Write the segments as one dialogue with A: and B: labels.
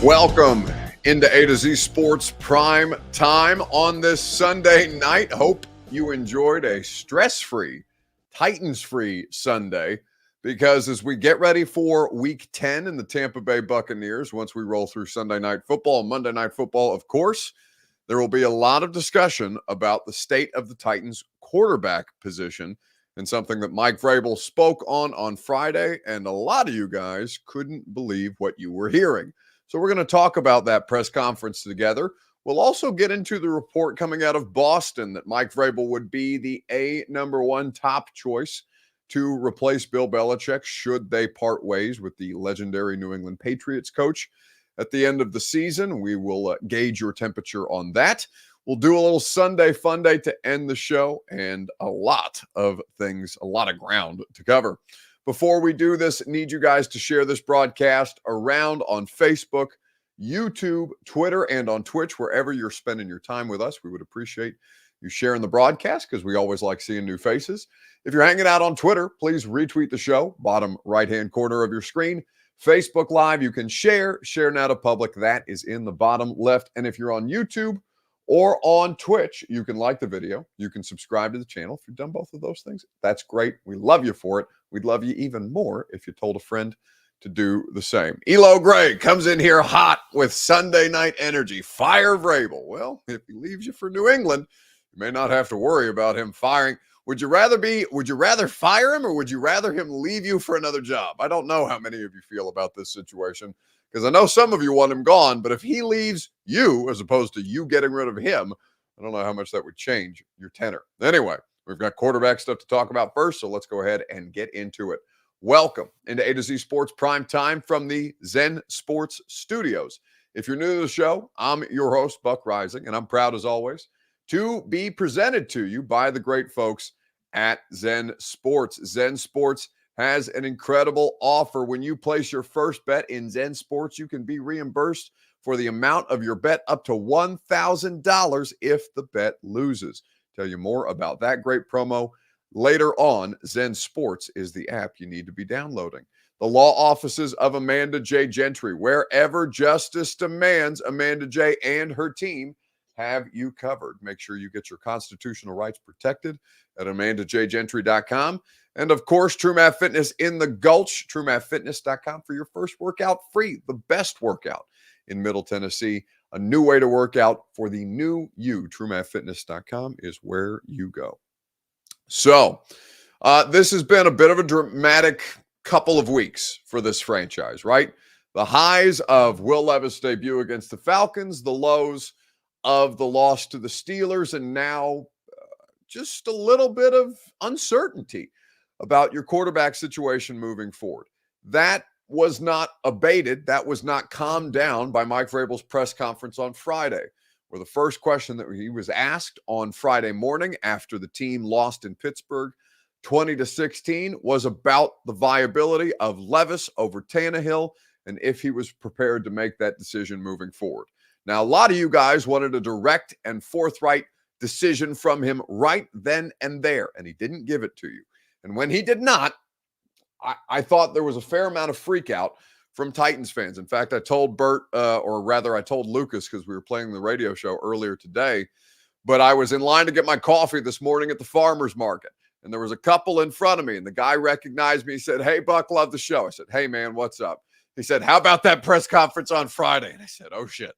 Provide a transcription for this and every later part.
A: Welcome into A to Z Sports Prime Time on this Sunday night. Hope you enjoyed a stress-free, Titans-free Sunday, because as we get ready for Week 10 in the Tampa Bay Buccaneers, once we roll through Sunday Night Football, Monday Night Football, of course, there will be a lot of discussion about the state of the Titans quarterback position, and something that Mike Vrabel spoke on Friday, and a lot of you guys couldn't believe what you were hearing. So we're going to talk about that press conference together. We'll also get into the report coming out of Boston that Mike Vrabel would be the number one top choice to replace Bill Belichick should they part ways with the legendary New England Patriots coach at the end of the season. We will gauge your temperature on that. We'll do a little Sunday fun day to end the show, and a lot of things, a lot of ground to cover. Before we do this, need you guys to share this broadcast around on Facebook, YouTube, Twitter, and on Twitch, wherever you're spending your time with us. We would appreciate you sharing the broadcast because we always like seeing new faces. If you're hanging out on Twitter, please retweet the show, bottom right-hand corner of your screen. Facebook Live, you can share now to public. That is in the bottom left. And if you're on YouTube or on Twitch, you can like the video. You can subscribe to the channel. If you've done both of those things, that's great. We love you for it. We'd love you even more if you told a friend to do the same. Elo Gray comes in here hot with Sunday night energy. Fire Vrabel. Well, if he leaves you for New England, you may not have to worry about him firing. Would you rather fire him, or would you rather him leave you for another job? I don't know how many of you feel about this situation, because I know some of you want him gone, but if he leaves you as opposed to you getting rid of him, I don't know how much that would change your tenor. Anyway, we've got quarterback stuff to talk about first, so let's go ahead and get into it. Welcome into A to Z Sports Prime Time from the Zen Sports Studios. If you're new to the show, I'm your host, Buck Rising, and I'm proud as always to be presented to you by the great folks at Zen Sports. Zen Sports has an incredible offer. When you place your first bet in Zen Sports, you can be reimbursed for the amount of your bet up to $1,000 if the bet loses. Tell you more about that great promo later on. Zen Sports is the app you need to be downloading. The law offices of Amanda J. Gentry, wherever justice demands, Amanda J. and her team have you covered. Make sure you get your constitutional rights protected at AmandaJGentry.com. And of course, True Math Fitness in the Gulch, TrueMathFitness.com for your first workout free, the best workout in Middle Tennessee. A new way to work out for the new you. TrueMathFitness.com is where you go. So this has been a bit of a dramatic couple of weeks for this franchise, right? The highs of Will Levis' debut against the Falcons, the lows of the loss to the Steelers, and now just a little bit of uncertainty about your quarterback situation moving forward. That was not abated. That was not calmed down by Mike Vrabel's press conference on Friday, where the first question that he was asked on Friday morning after the team lost in Pittsburgh 20-16 was about the viability of Levis over Tannehill and if he was prepared to make that decision moving forward. Now, a lot of you guys wanted a direct and forthright decision from him right then and there, and he didn't give it to you. And when he did not, I thought there was a fair amount of freak out from Titans fans. In fact, I told Bert, or rather I told Lucas, because we were playing the radio show earlier today, but I was in line to get my coffee this morning at the farmer's market, and there was a couple in front of me, and the guy recognized me. He said, "Hey, Buck, love the show." I said, "Hey, man, what's up?" He said, "How about that press conference on Friday?" And I said, "Oh, shit."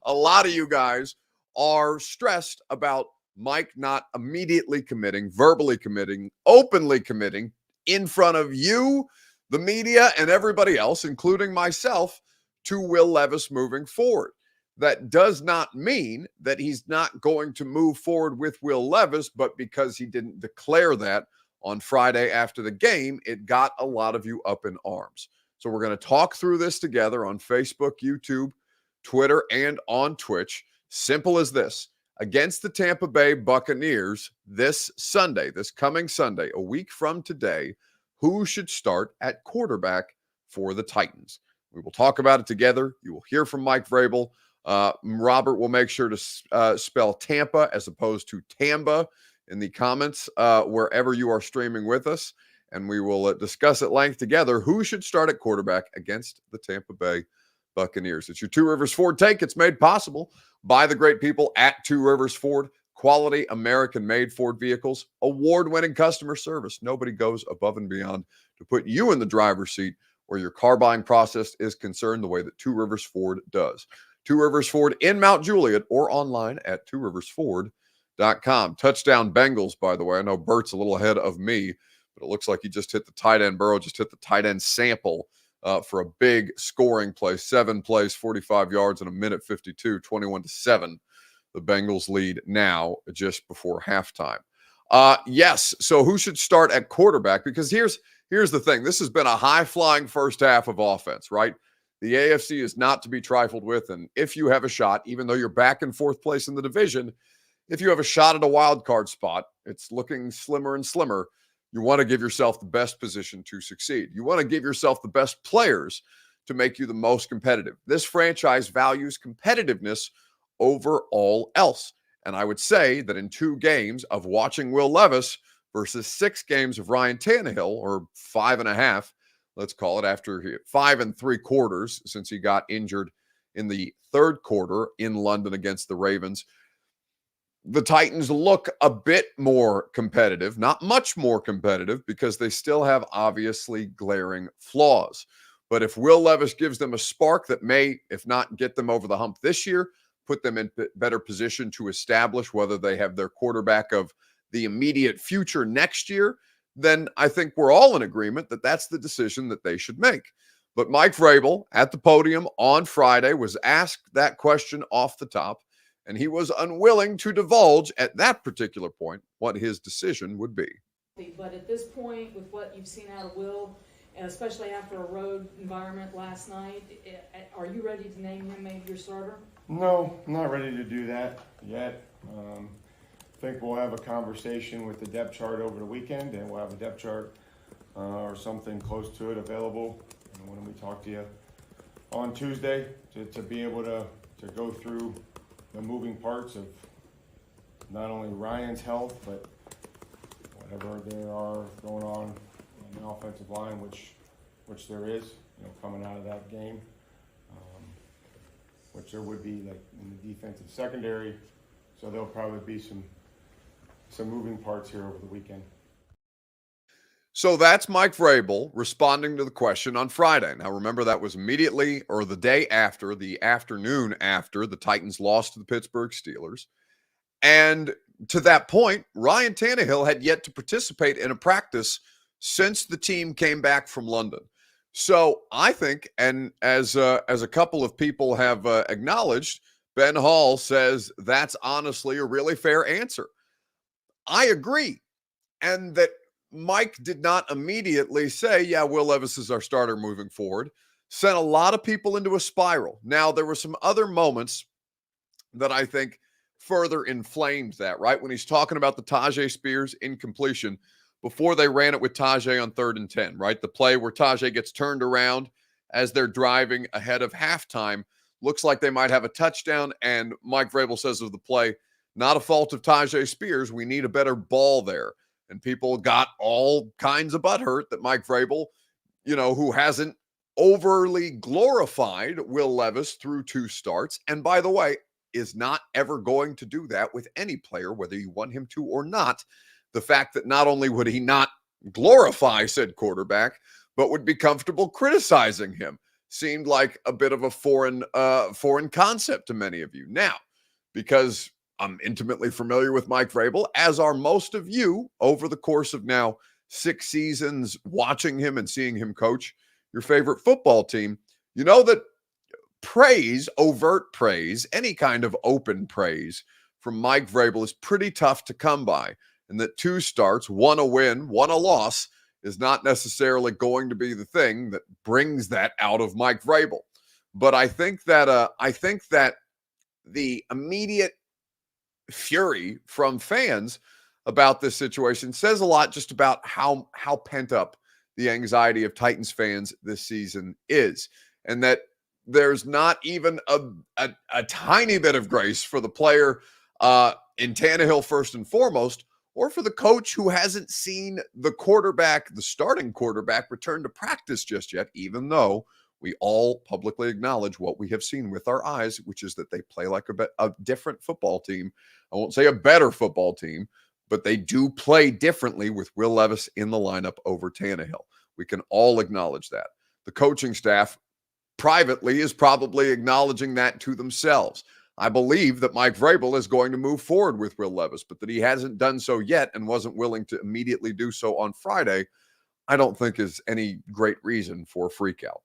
A: A lot of you guys are stressed about Mike not immediately committing, verbally committing, openly committing in front of you, the media, and everybody else, including myself, to Will Levis moving forward. That does not mean that he's not going to move forward with Will Levis, but because he didn't declare that on Friday after the game, it got a lot of you up in arms. So we're going to talk through this together on Facebook, YouTube, Twitter, and on Twitch. Simple as this. Against the Tampa Bay Buccaneers this Sunday, this coming Sunday, a week from today, who should start at quarterback for the Titans? We will talk about it together. You will hear from Mike Vrabel. Robert will make sure to spell Tampa as opposed to Tamba in the comments wherever you are streaming with us. And we will discuss at length together who should start at quarterback against the Tampa Bay Buccaneers. It's your Two Rivers Ford take. It's made possible by the great people at Two Rivers Ford. Quality American-made Ford vehicles, award-winning customer service. Nobody goes above and beyond to put you in the driver's seat where your car buying process is concerned the way that Two Rivers Ford does. Two Rivers Ford in Mount Juliet or online at tworiversford.com. Touchdown Bengals, by the way. I know Bert's a little ahead of me, but it looks like he just hit the tight end. Burrow just hit the tight end sample for a big scoring play. 7 plays, 45 yards in a minute 52, 21-7. The Bengals lead now just before halftime. Yes, so who should start at quarterback? Because here's the thing. This has been a high-flying first half of offense, right? The AFC is not to be trifled with, and if you have a shot, even though you're back in fourth place in the division, if you have a shot at a wild card spot, it's looking slimmer and slimmer. You want to give yourself the best position to succeed. You want to give yourself the best players to make you the most competitive. This franchise values competitiveness over all else. And I would say that in 2 games of watching Will Levis versus 6 games of Ryan Tannehill, or 5.5, let's call it, after 5 3/4 since he got injured in the third quarter in London against the Ravens, the Titans look a bit more competitive, not much more competitive, because they still have obviously glaring flaws. But if Will Levis gives them a spark that may, if not get them over the hump this year, put them in better position to establish whether they have their quarterback of the immediate future next year, then I think we're all in agreement that that's the decision that they should make. But Mike Vrabel at the podium on Friday was asked that question off the top, and he was unwilling to divulge at that particular point what his decision would be.
B: But at this point, with what you've seen out of Will, and especially after a road environment last night, are you ready to name him maybe your starter?
C: No, I'm not ready to do that yet. I think we'll have a conversation with the depth chart over the weekend, and we'll have a depth chart or something close to it available when we talk to you on Tuesday to be able to go through the moving parts of not only Ryan's health, but whatever there are going on the offensive line, which there is, coming out of that game. Which there would be, like, in the defensive secondary. So there'll probably be some moving parts here over the weekend.
A: So that's Mike Vrabel responding to the question on Friday. Now, remember, that was immediately, or the day after, the afternoon after the Titans lost to the Pittsburgh Steelers. And to that point, Ryan Tannehill had yet to participate in a practice since the team came back from London. So I think, and as a couple of people have acknowledged, Ben Hall says that's honestly a really fair answer. I agree. And that Mike did not immediately say, yeah, Will Levis is our starter moving forward, sent a lot of people into a spiral. Now, there were some other moments that I think further inflamed that, right? When he's talking about the Tajay Spears incompletion, before they ran it with Tajay on 3rd and 10, right? The play where Tajay gets turned around as they're driving ahead of halftime. Looks like they might have a touchdown, and Mike Vrabel says of the play, not a fault of Tajay Spears. We need a better ball there. And people got all kinds of butthurt that Mike Vrabel, who hasn't overly glorified Will Levis through 2 starts, and by the way, is not ever going to do that with any player, whether you want him to or not. The fact that not only would he not glorify said quarterback, but would be comfortable criticizing him seemed like a bit of a foreign concept to many of you. Now, because I'm intimately familiar with Mike Vrabel, as are most of you over the course of now 6 seasons watching him and seeing him coach your favorite football team, you know that praise, overt praise, any kind of open praise from Mike Vrabel is pretty tough to come by. And that 2 starts, 1 a win, 1 a loss, is not necessarily going to be the thing that brings that out of Mike Vrabel. But I think that the immediate fury from fans about this situation says a lot just about how pent up the anxiety of Titans fans this season is, and that there's not even a tiny bit of grace for the player in Tannehill first and foremost, or for the coach who hasn't seen the starting quarterback, return to practice just yet, even though We all publicly acknowledge what we have seen with our eyes, which is that they play like a different football team. I won't say a better football team, but they do play differently with Will Levis in the lineup over Tannehill. We can all acknowledge that. The coaching staff privately is probably acknowledging that to themselves. I believe that Mike Vrabel is going to move forward with Will Levis, but that he hasn't done so yet and wasn't willing to immediately do so on Friday, I don't think is any great reason for a freak out.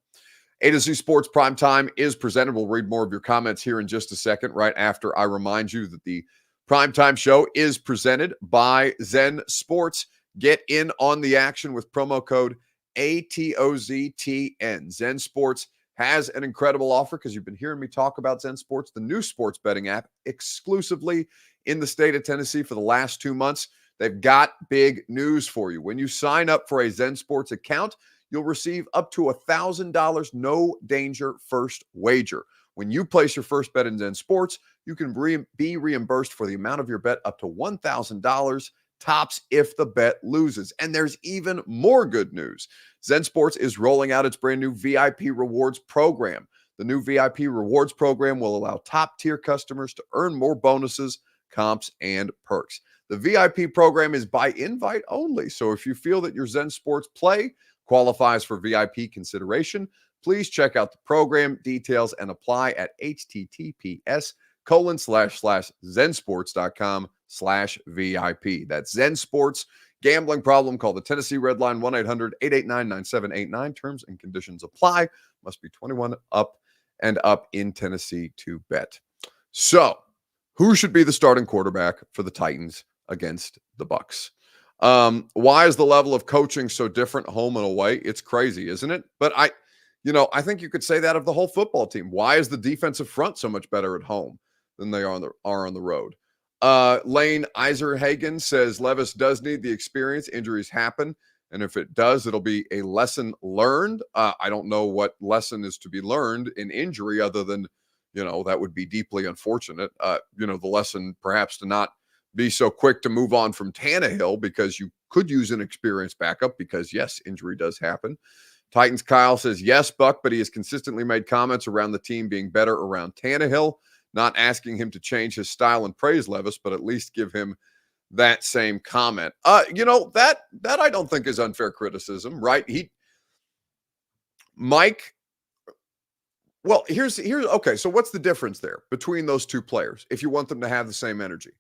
A: A to Z Sports Primetime is presented. We'll read more of your comments here in just a second, right after I remind you that the Primetime show is presented by Zen Sports. Get in on the action with promo code ATOZTN. Zen Sports has an incredible offer because you've been hearing me talk about Zen Sports, the new sports betting app, exclusively in the state of Tennessee for the last 2 months. They've got big news for you. When you sign up for a Zen Sports account, you'll receive up to $1,000 no danger first wager. When you place your first bet in Zen Sports, you can be reimbursed for the amount of your bet up to $1,000 tops if the bet loses. And there's even more good news. Zen Sports is rolling out its brand new VIP rewards program. The new VIP rewards program will allow top-tier customers to earn more bonuses, comps, and perks. The VIP program is by invite only, so if you feel that your Zen Sports play qualifies for VIP consideration, please check out the program details and apply at https://zensports.com/VIP. That's Zen Sports. Gambling problem, call the Tennessee Red Line 1-800-889-9789. Terms and conditions apply. Must be 21 up and up in Tennessee to bet. So, who should be the starting quarterback for the Titans against the Bucs? Why is the level of coaching so different home and away? It's crazy, isn't it? But I think you could say that of the whole football team. Why is the defensive front so much better at home than they are on the road? Lane Eiserhagen says Levis does need the experience. Injuries happen, and if it does, it'll be a lesson learned. I don't know what lesson is to be learned in injury other than, that would be deeply unfortunate. The lesson perhaps to not be so quick to move on from Tannehill because you could use an experienced backup because, yes, injury does happen. Titans Kyle says, yes, Buck, but he has consistently made comments around the team being better around Tannehill, not asking him to change his style and praise Levis, but at least give him that same comment. That I don't think is unfair criticism, right? Okay, so what's the difference there between those two players if you want them to have the same energy?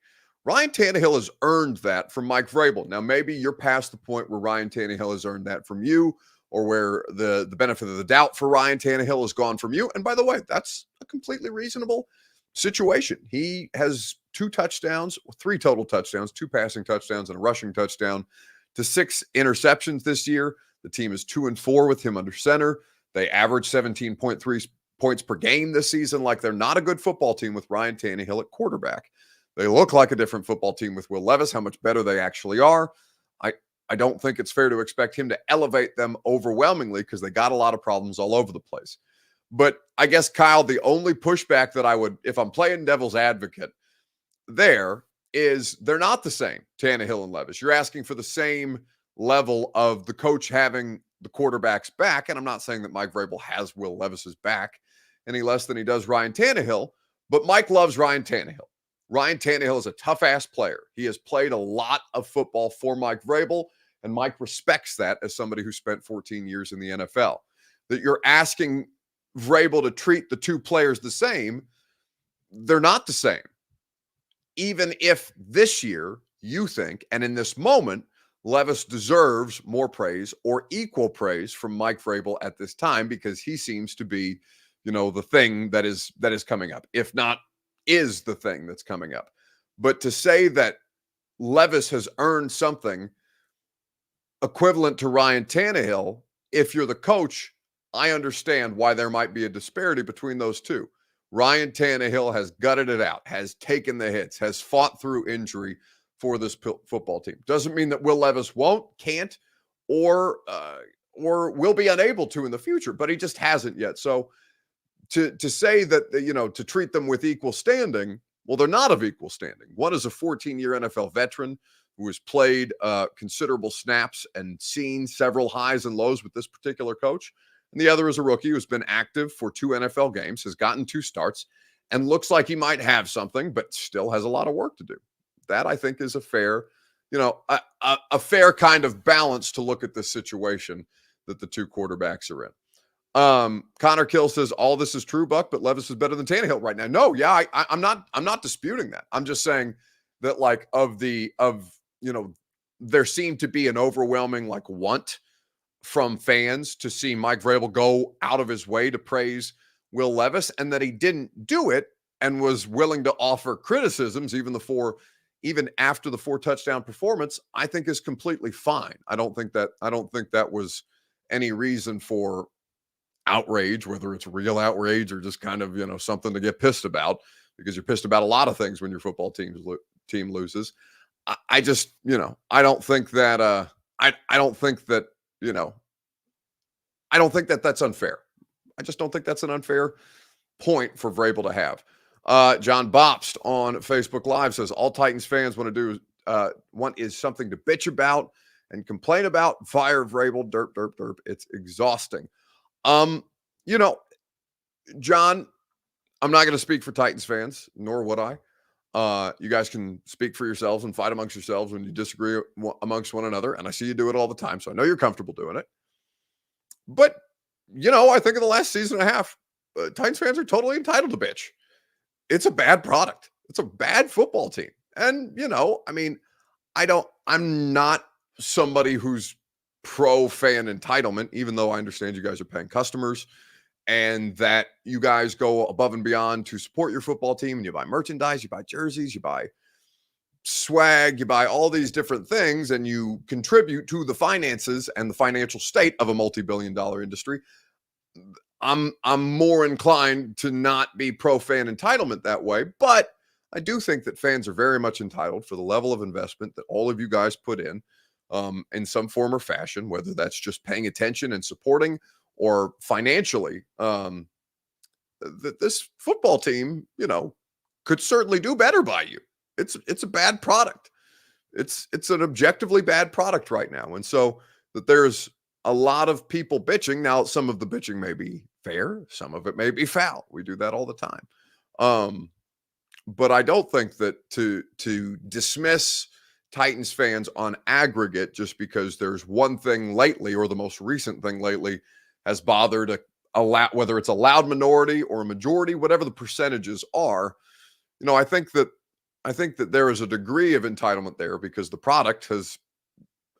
A: Ryan Tannehill has earned that from Mike Vrabel. Now, maybe you're past the point where Ryan Tannehill has earned that from you, or where the benefit of the doubt for Ryan Tannehill has gone from you. And by the way, that's a completely reasonable situation. He has 3 total touchdowns, 2 passing touchdowns, and a rushing touchdown to 6 interceptions this year. The team is 2-4 with him under center. They average 17.3 points per game this season. Like, they're not a good football team with Ryan Tannehill at quarterback. They look like a different football team with Will Levis. How much better they actually are, I don't think it's fair to expect him to elevate them overwhelmingly because they got a lot of problems all over the place. But I guess, Kyle, the only pushback that I would, if I'm playing devil's advocate, there is they're not the same, Tannehill and Levis. You're asking for the same level of the coach having the quarterback's back, and I'm not saying that Mike Vrabel has Will Levis's back any less than he does Ryan Tannehill, but Mike loves Ryan Tannehill. Ryan Tannehill is a tough-ass player. He has played a lot of football for Mike Vrabel, and Mike respects that as somebody who spent 14 years in the NFL. That you're asking Vrabel to treat the two players the same, they're not the same. Even if this year you think, and in this moment, Levis deserves more praise or equal praise from Mike Vrabel at this time because he seems to be, the thing that is coming up. If not, is the thing that's coming up. But to say that Levis has earned something equivalent to Ryan Tannehill, if you're the coach, I understand why there might be a disparity between those two. Ryan Tannehill has gutted it out, has taken the hits, has fought through injury for this football team. Doesn't mean that Will Levis won't, can't, or will be unable to in the future, but he just hasn't yet. So to say that, to treat them with equal standing, well, they're not of equal standing. One is a 14-year NFL veteran who has played considerable snaps and seen several highs and lows with this particular coach. and the other is a rookie who's been active for 2 NFL games, has gotten 2 starts, and looks like he might have something, but still has a lot of work to do. That, I think, is a fair, a fair kind of balance to look at this situation that the 2 quarterbacks are in. Connor Kill says all this is true, Buck, but Levis is better than Tannehill right now. No, yeah, I'm not disputing that. I'm just saying that, like, there seemed to be an overwhelming want from fans to see Mike Vrabel go out of his way to praise Will Levis, and that he didn't do it and was willing to offer criticisms even after the 4 touchdown performance, I think is completely fine. I don't think that was any reason for outrage, whether it's real outrage or just kind of, something to get pissed about, because you're pissed about a lot of things when your football team loses. I just, I don't think that I don't think that, I don't think that that's unfair. I just don't think that's an unfair point for Vrabel to have. John Bopst on Facebook Live says all Titans fans want to do want is something to bitch about and complain about. Fire Vrabel, derp, derp, derp. It's exhausting. John, I'm not going to speak for Titans fans, nor would I. You guys can speak for yourselves and fight amongst yourselves when you disagree amongst one another. And I see you do it all the time, so I know you're comfortable doing it. But, I think in the last season and a half, Titans fans are totally entitled to bitch. It's a bad product. It's a bad football team. And, I'm not somebody who's pro fan entitlement, even though I understand you guys are paying customers and that you guys go above and beyond to support your football team, and you buy merchandise, you buy jerseys, you buy swag, you buy all these different things, and you contribute to the finances and the financial state of a multi-billion-dollar industry. I'm more inclined to not be pro fan entitlement that way, but I do think that fans are very much entitled for the level of investment that all of you guys put in some form or fashion, whether that's just paying attention and supporting or financially. That this football team, could certainly do better by you. It's a bad product. It's an objectively bad product right now. And so that there's a lot of people bitching. Now, some of the bitching may be fair. Some of it may be foul. We do that all the time. But I don't think that to dismiss Titans fans on aggregate just because there's one thing lately, or the most recent thing lately, has bothered whether it's a loud minority or a majority, whatever the percentages are. I think that there is a degree of entitlement there because the product has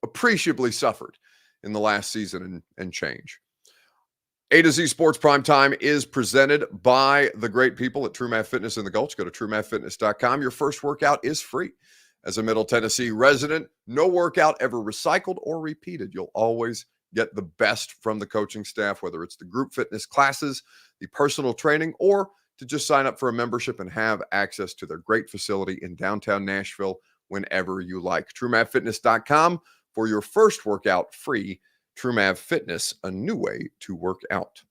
A: appreciably suffered in the last season and change. A to Z Sports Primetime is presented by the great people at True Math Fitness in the Gulch. Go to truemathfitness.com. Your first workout is free. As a Middle Tennessee resident, no workout ever recycled or repeated. You'll always get the best from the coaching staff, whether it's the group fitness classes, the personal training, or to just sign up for a membership and have access to their great facility in downtown Nashville whenever you like. TrueMathFitness.com for your first workout free. True Math Fitness, a new way to work out.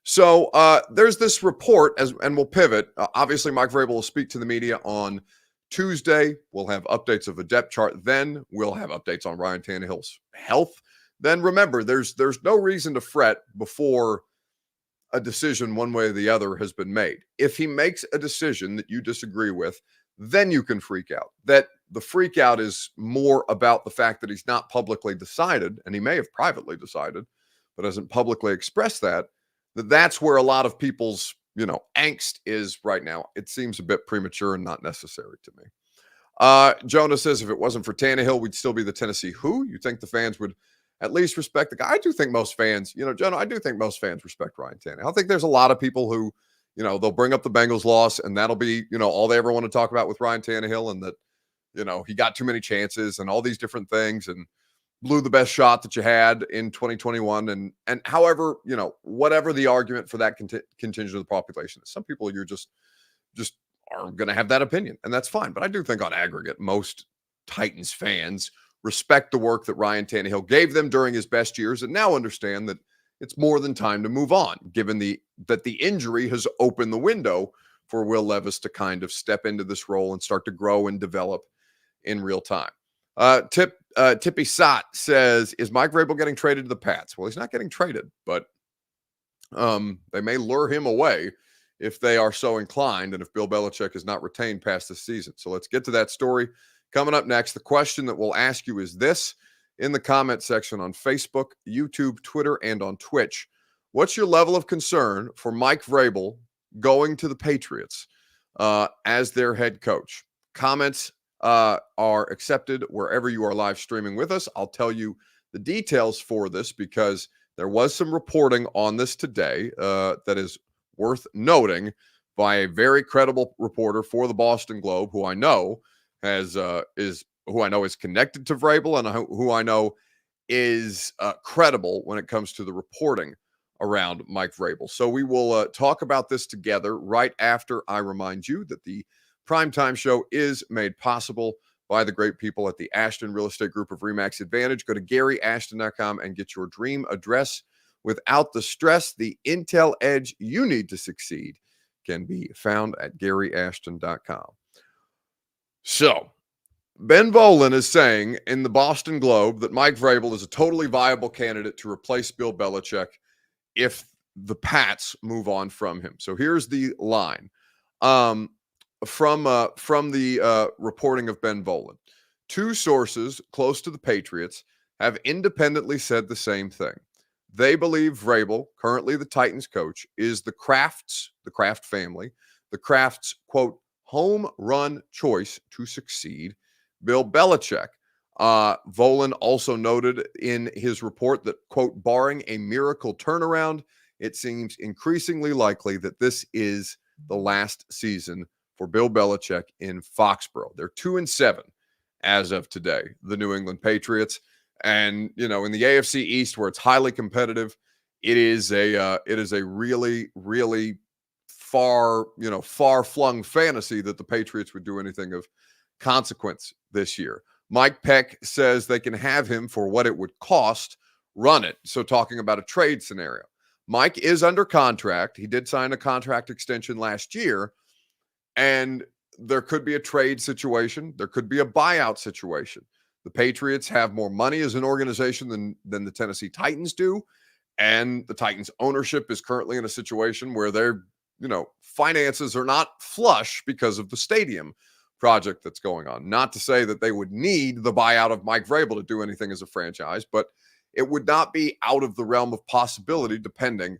A: So there's this report, and we'll pivot. Obviously, Mike Vrabel will speak to the media on Tuesday. We'll have updates of a depth chart. Then we'll have updates on Ryan Tannehill's health. Then remember, there's no reason to fret before a decision one way or the other has been made. If he makes a decision that you disagree with, then you can freak out. That the freak out is more about the fact that he's not publicly decided, and he may have privately decided, but hasn't publicly expressed that's where a lot of people's, angst is right now. It seems a bit premature and not necessary to me. Jonah says, if it wasn't for Tannehill, we'd still be the Tennessee who? You think the fans would at least respect the guy? I do think most fans, Jonah, I do think most fans respect Ryan Tannehill. I think there's a lot of people who, they'll bring up the Bengals loss, and that'll be, all they ever want to talk about with Ryan Tannehill, and that, he got too many chances and all these different things and blew the best shot that you had in 2021. And however, whatever the argument for that contingent of the population is, some people you're just are going to have that opinion, and that's fine. But I do think on aggregate, most Titans fans respect the work that Ryan Tannehill gave them during his best years, and now understand that it's more than time to move on, given that the injury has opened the window for Will Levis to kind of step into this role and start to grow and develop in real time. Tippy Sot says, is Mike Vrabel getting traded to the Pats? Well, he's not getting traded, but They may lure him away if they are so inclined, and if Bill Belichick is not retained past the season. So let's get to that story coming up next. The question that we'll ask you is this in the comment section on Facebook, YouTube, Twitter, and on Twitch. What's your level of concern for Mike Vrabel going to the Patriots as their head coach? Comments are accepted wherever you are live streaming with us. I'll tell you the details for this because there was some reporting on this today that is worth noting by a very credible reporter for the Boston Globe, who I know is connected to Vrabel and who I know is credible when it comes to the reporting around Mike Vrabel. So we will talk about this together right after I remind you that the Primetime Show is made possible by the great people at the Ashton Real Estate Group of RE/MAX Advantage. Go to GaryAshton.com and get your dream address without the stress. The intel edge you need to succeed can be found at GaryAshton.com. So, Ben Volin is saying in the Boston Globe that Mike Vrabel is a totally viable candidate to replace Bill Belichick if the Pats move on from him. So here's the line from the reporting of Ben Volin. Two sources close to the Patriots have independently said the same thing. They believe Vrabel, currently the Titans coach, is the Kraft family, the Kraft's, quote, home run choice to succeed Bill Belichick. Volin also noted in his report that, quote, barring a miracle turnaround, it seems increasingly likely that this is the last season for Bill Belichick in Foxborough. They're 2-7 as of today, the New England Patriots. And, in the AFC East, where it's highly competitive, it is a really, really far-flung fantasy that the Patriots would do anything of consequence this year. Mike Peck says they can have him for what it would cost, run it. So talking about a trade scenario. Mike is under contract. He did sign a contract extension last year, and there could be a trade situation. There could be a buyout situation. The Patriots have more money as an organization than the Tennessee Titans do, and the Titans ownership is currently in a situation where their finances are not flush because of the stadium project that's going on. Not to say that they would need the buyout of Mike Vrabel to do anything as a franchise, but it would not be out of the realm of possibility depending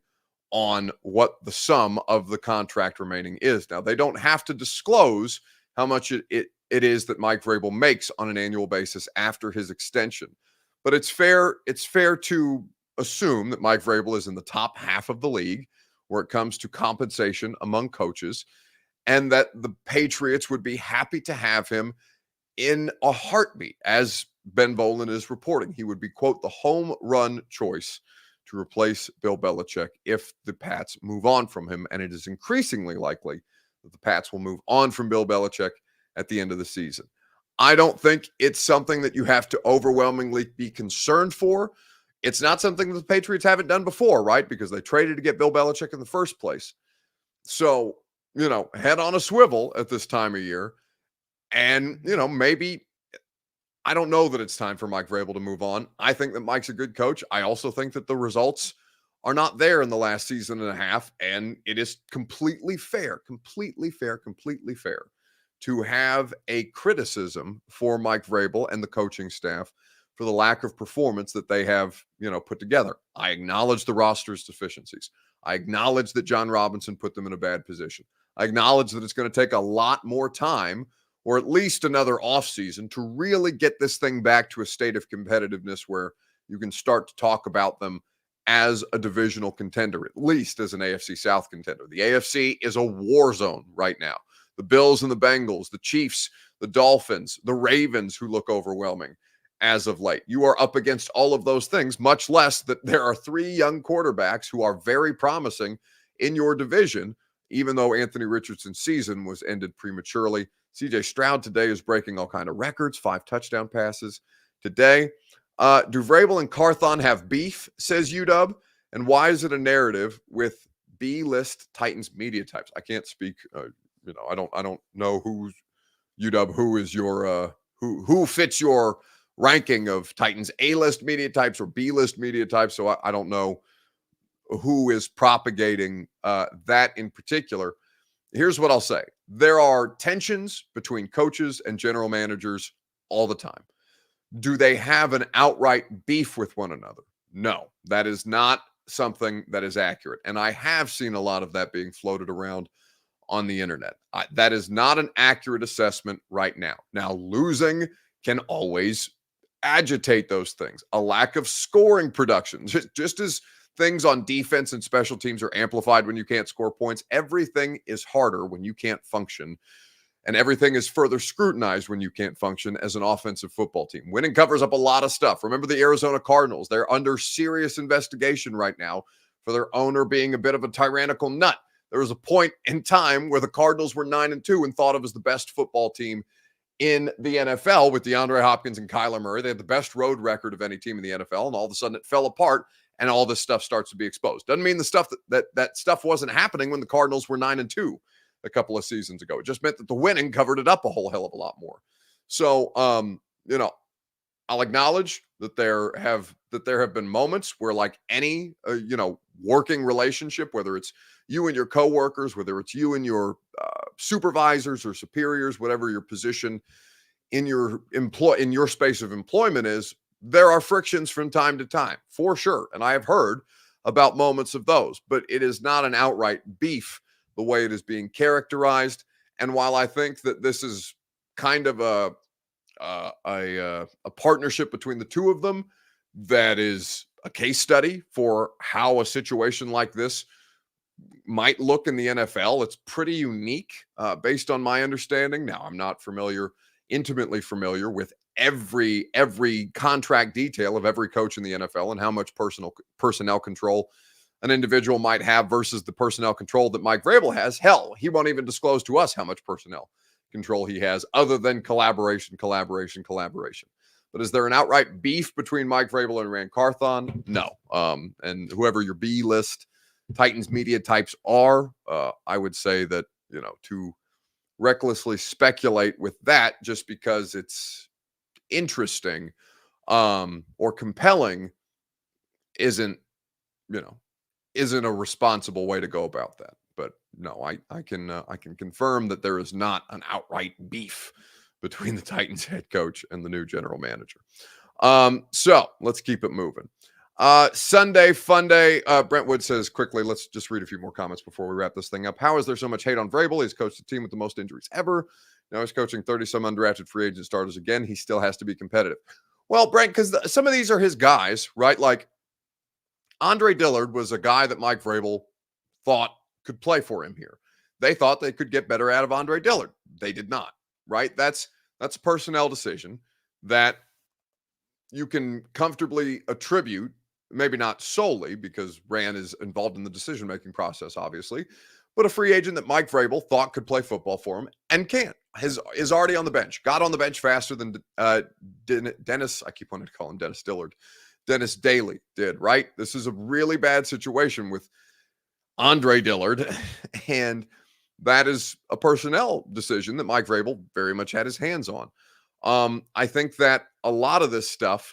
A: on what the sum of the contract remaining is. Now, they don't have to disclose how much it is that Mike Vrabel makes on an annual basis after his extension. But it's fair to assume that Mike Vrabel is in the top half of the league where it comes to compensation among coaches, and that the Patriots would be happy to have him in a heartbeat. As Ben Volin is reporting, he would be, quote, the home run choice to replace Bill Belichick if the Pats move on from him. And it is increasingly likely that the Pats will move on from Bill Belichick at the end of the season. I don't think it's something that you have to overwhelmingly be concerned for. It's not something that the Patriots haven't done before, right? Because they traded to get Bill Belichick in the first place. So, head on a swivel at this time of year. And, maybe, I don't know that it's time for Mike Vrabel to move on. I think that Mike's a good coach. I also think that the results are not there in the last season and a half. And it is completely fair to have a criticism for Mike Vrabel and the coaching staff for the lack of performance that they have, put together. I acknowledge the roster's deficiencies. I acknowledge that John Robinson put them in a bad position. I acknowledge that it's going to take a lot more time, or at least another offseason, to really get this thing back to a state of competitiveness where you can start to talk about them as a divisional contender, at least as an AFC South contender. The AFC is a war zone right now. The Bills and the Bengals, the Chiefs, the Dolphins, the Ravens, who look overwhelming as of late. You are up against all of those things, much less that there are three young quarterbacks who are very promising in your division, even though Anthony Richardson's season was ended prematurely. CJ Stroud today is breaking all kinds of records, 5 touchdown passes today. Do Vrabel and Carthon have beef, says UW? And why is it a narrative with B-list Titans media types? I can't speak, I don't know who's UW, who is your, who fits your ranking of Titans A-list media types or B-list media types. So I don't know who is propagating that in particular. Here's what I'll say. There are tensions between coaches and general managers all the time. Do they have an outright beef with one another? No, that is not something that is accurate. And I have seen a lot of that being floated around on the internet. That is not an accurate assessment right now. Now, losing can always agitate those things. A lack of scoring production, just as things on defense and special teams are amplified when you can't score points, everything is harder when you can't function. And everything is further scrutinized when you can't function as an offensive football team. Winning covers up a lot of stuff. Remember the Arizona Cardinals. They're under serious investigation right now for their owner being a bit of a tyrannical nut. There was a point in time where the Cardinals were 9-2 and thought of as the best football team in the NFL with DeAndre Hopkins and Kyler Murray. They had the best road record of any team in the NFL, and all of a sudden it fell apart, and all this stuff starts to be exposed. Doesn't mean the stuff that stuff wasn't happening when the Cardinals were 9-2 a couple of seasons ago. It just meant that the winning covered it up a whole hell of a lot more. So, I'll acknowledge that there have been moments where, like any working relationship, whether it's you and your coworkers, whether it's you and your supervisors or superiors, whatever your position in your space of employment is, there are frictions from time to time, for sure. And I have heard about moments of those, but it is not an outright beef the way it is being characterized. And while I think that this is kind of a partnership between the two of them that is a case study for how a situation like this might look in the NFL, it's pretty unique based on my understanding. Now, I'm not intimately familiar with every contract detail of every coach in the NFL and how much personnel control an individual might have versus the personnel control that Mike Vrabel has. Hell, he won't even disclose to us how much personnel control he has other than collaboration. But is there an outright beef between Mike Vrabel and Rand Carthon? No. And whoever your B list Titans media types are, I would say that, to recklessly speculate with that just because it's interesting or compelling isn't a responsible way to go about that. But no, I can confirm that there is not an outright beef between the Titans head coach and the new general manager. So let's keep it moving. Sunday fun day. Brentwood says quickly, let's just read a few more comments before we wrap this thing up. How is there so much hate on Vrabel? He's coached a team with the most injuries ever. Now he's coaching 30-some undrafted free agent starters again. He still has to be competitive. Well, Brent, because some of these are his guys, right? Like Andre Dillard was a guy that Mike Vrabel thought could play for him here. They thought they could get better out of Andre Dillard. They did not, right? That's a personnel decision that you can comfortably attribute, maybe not solely because Rand is involved in the decision-making process, obviously, but a free agent that Mike Vrabel thought could play football for him and can't, is already on the bench, got on the bench faster than Dennis, I keep wanting to call him Dennis Dillard, Dennis Daly did, right? This is a really bad situation with Andre Dillard, and that is a personnel decision that Mike Vrabel very much had his hands on. I think that a lot of this stuff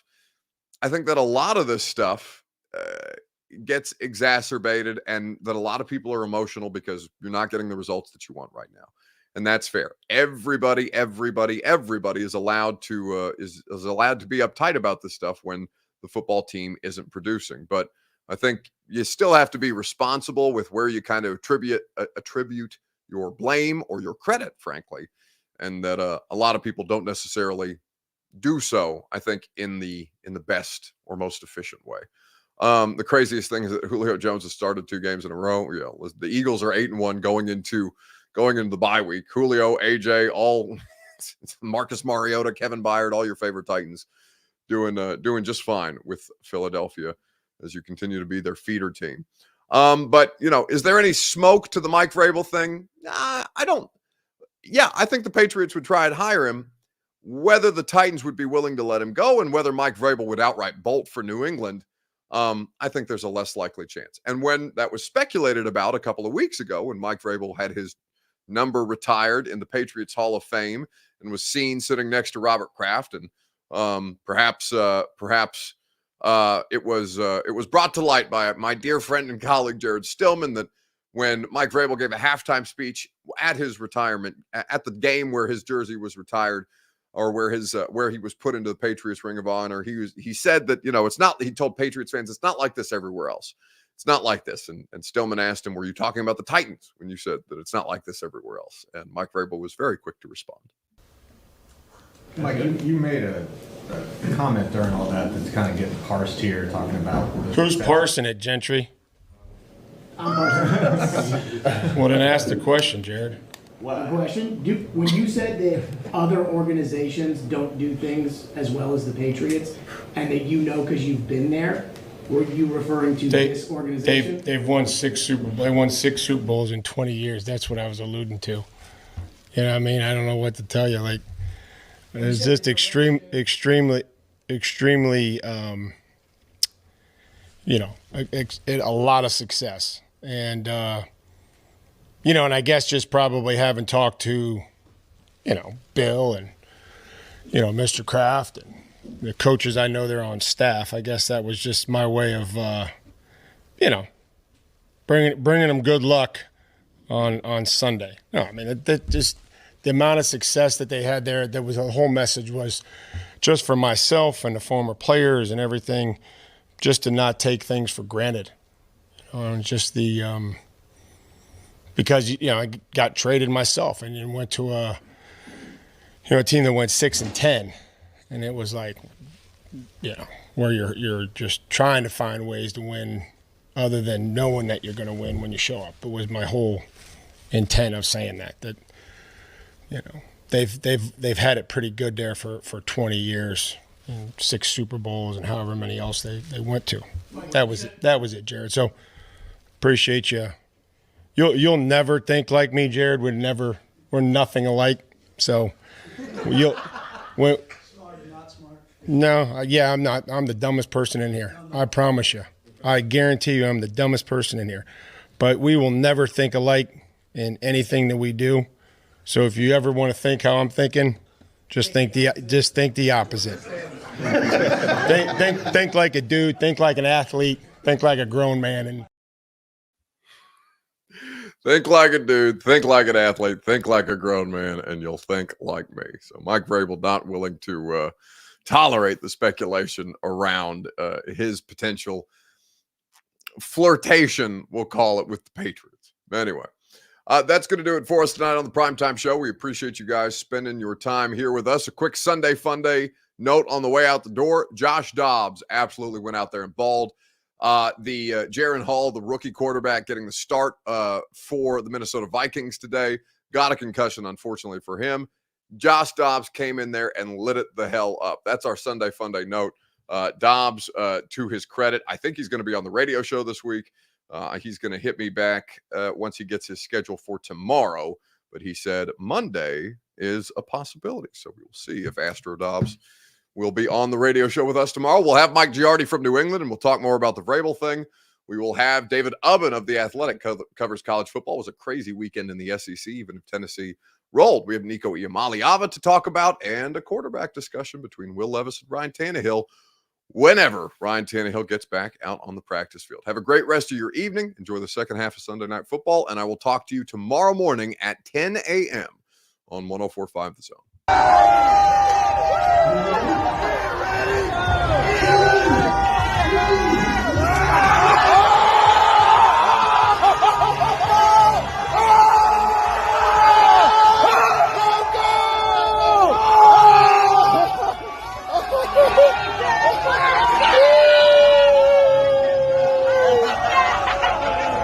A: gets exacerbated, and that a lot of people are emotional because you're not getting the results that you want right now. And that's fair. Everybody is allowed to is allowed to be uptight about this stuff when the football team isn't producing. But I think you still have to be responsible with where you kind of attribute your blame or your credit, frankly, and that a lot of people don't necessarily do so, I think, in the best or most efficient way. The craziest thing is that Julio Jones has started 2 games in a row. The Eagles are 8-1 going into the bye week. Julio, AJ, all Marcus Mariota, Kevin Byard, all your favorite Titans doing just fine with Philadelphia as you continue to be their feeder team. But is there any smoke to the Mike Vrabel thing? I don't. Yeah, I think the Patriots would try and hire him. Whether the Titans would be willing to let him go and whether Mike Vrabel would outright bolt for New England, I think there's a less likely chance. And when that was speculated about a couple of weeks ago, when Mike Vrabel had his number retired in the Patriots Hall of Fame and was seen sitting next to Robert Kraft and perhaps it was brought to light by my dear friend and colleague Jared Stillman that when Mike Vrabel gave a halftime speech at his retirement, at the game where his jersey was retired, or where he was put into the Patriots Ring of Honor, he said that, it's not. He told Patriots fans it's not like this everywhere else. It's not like this. And Stillman asked him, were you talking about the Titans when you said that it's not like this everywhere else? And Mike Vrabel was very quick to respond.
D: Mike, you made a comment during all that's kind of getting parsed here, talking about
E: who's parsing it, Gentry?
F: I'm parsing.
E: Well, then ask the question, Jared.
F: What question? When you said that other organizations don't do things as well as the Patriots, and that because you've been there, were you referring to this organization?
E: They've won 6 Super Bowls. They won 6 Super Bowls in 20 years. That's what I was alluding to. You know what I mean? I don't know what to tell you. Like, it's just extremely, a lot of success. And, and I guess just probably having talked to, Bill and, Mr. Kraft and the coaches I know they're on staff, I guess that was just my way of, bringing them good luck on Sunday. No, I mean, that just the amount of success that they had there, the whole message was just for myself and the former players and everything, just to not take things for granted. Just the because I got traded myself and went to a team that went 6-10, and it was like, where you're just trying to find ways to win other than knowing that you're going to win when you show up. It was my whole intent of saying that they've had it pretty good there for 20 years, 6 Super Bowls and however many else they went to. That was it, Jared. So appreciate you. You'll never think like me, Jared. We're nothing alike. So No, yeah, I'm not. I'm the dumbest person in here. I promise you. I guarantee you I'm the dumbest person in here. But we will never think alike in anything that we do. So if you ever want to think how I'm thinking, just think the opposite. think like a dude, think like an athlete, think like a grown man, and
A: think like a dude, think like an athlete, think like a grown man, and you'll think like me. So Mike Vrabel not willing to tolerate the speculation around his potential flirtation, we'll call it, with the Patriots. Anyway, that's going to do it for us tonight on the Primetime Show. We appreciate you guys spending your time here with us. A quick Sunday Fun Day note on the way out the door. Josh Dobbs absolutely went out there and balled. Jaron Hall, the rookie quarterback, getting the start for the Minnesota Vikings today, got a concussion, unfortunately for him. Josh Dobbs came in there and lit it the hell up. That's our Sunday Fun Day note. Dobbs, to his credit, I think he's going to be on the radio show this week. He's going to hit me back once he gets his schedule for tomorrow. But he said Monday is a possibility. So we will see if Astro Dobbs will be on the radio show with us tomorrow. We'll have Mike Giardi from New England, and we'll talk more about the Vrabel thing. We will have David Ubben of The Athletic covers college football. It was a crazy weekend in the SEC, even if Tennessee rolled. We have Nico Iamaleava to talk about and a quarterback discussion between Will Levis and Ryan Tannehill whenever Ryan Tannehill gets back out on the practice field. Have a great rest of your evening. Enjoy the second half of Sunday Night Football, and I will talk to you tomorrow morning at 10 a.m. on 104.5 The Zone.